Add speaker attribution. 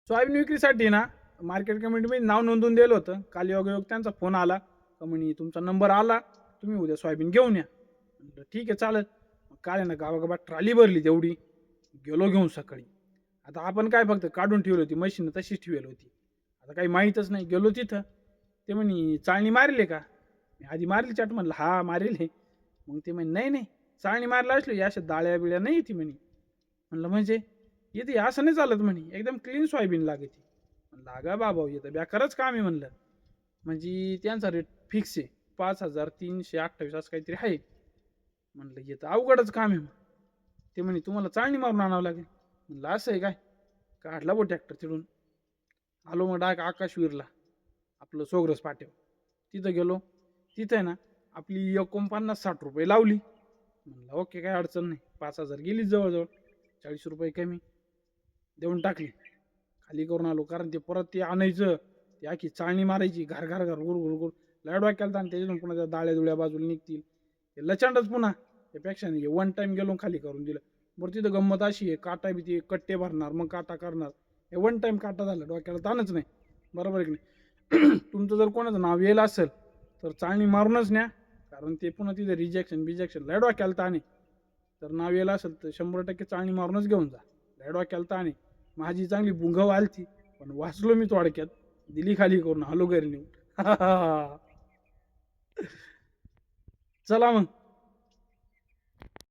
Speaker 1: Soybean विक्रीसाठी ना market कमिटीमध्ये नाव नोंदवून दिलं होतं. काल योगायोग त्यांचा फोन आला का म्हणे तुमचा नंबर आला, तुम्ही उद्या सोयाबीन घेऊन या. म्हटलं ठीक आहे चालेल. मग काय आहे ना गावागावात ट्रॉली भरली तेवढी. गेलो घेऊन सकाळी. आता आपण काय फक्त काढून ठेवली होती मशीन तशीच ठेवली होती. आता काही माहीतच नाही. गेलो तिथं. ते म्हणे चाळणी मारली का? मी आधी मारली चाट म्हणलं हा मारेल आहे. मग ते म्हणे नाही नाही चाळणी मारला असली या अशा दाळ्या बिळ्या नाही येते म्हणे. म्हणलं म्हणजे येते असं नाही चालत म्हणे एकदम क्लीन सोयाबीन लागते. म्हणलं अगं बाबा येतं बेकारच काम आहे म्हणलं. म्हणजे त्यांचा रेट फिक्स आहे 5328 असं काहीतरी आहे. म्हणलं येतं अवघडच काम आहे. मग ते म्हणे तुम्हाला चाळणी मारून आणावं लागेल. म्हणलं असं आहे काय? काढला बो ट्रॅक्टर तिथून. आलो मग डायरेक्ट आकाशवीरला आपलं सोग्रस पाट्यावर. तिथं गेलो. तिथं आहे ना आपली 49-60 रुपये लावली. म्हणलं ओके काय अडचण नाही. 5000 गेली जवळजवळ. 40 रुपये कमी देऊन टाकली. खाली करून आलो कारण ते परत ते आणायचं ती आखी चाळणी मारायची घर घर घर गुर गुर गुर लाईट केला आणि त्याच्यातून पुन्हा त्या दाळ्या दुळ्या बाजूला निघतील ते लचांडच पुन्हा त्यापेक्षा नाही वन टाइम गेलो खाली करून दिलं. बरं तिथं गंमत अशी आहे काटा बी ते कट्टे भरणार मग काटा करणार हे वन टाइम काटा झाला डोक्याला ताणच नाही. बरोबर आहे की नाही. तुमचं जर कोणाचं नाव येईल असेल तर चाळणी मारूनच न्या कारण ते पुन्हा तिथे रिजेक्शन बिजेक्शन लय डोक्याला ताण आहे. तर नाव येईल असेल तर 100% चाळणी मारूनच घेऊन जा. लय डोक्याला ताण आहे. माझी चांगली बुंगव आलती पण वाचलो मी थोडक्यात. दिली खाली करून आलो घरी नेऊन. चला मग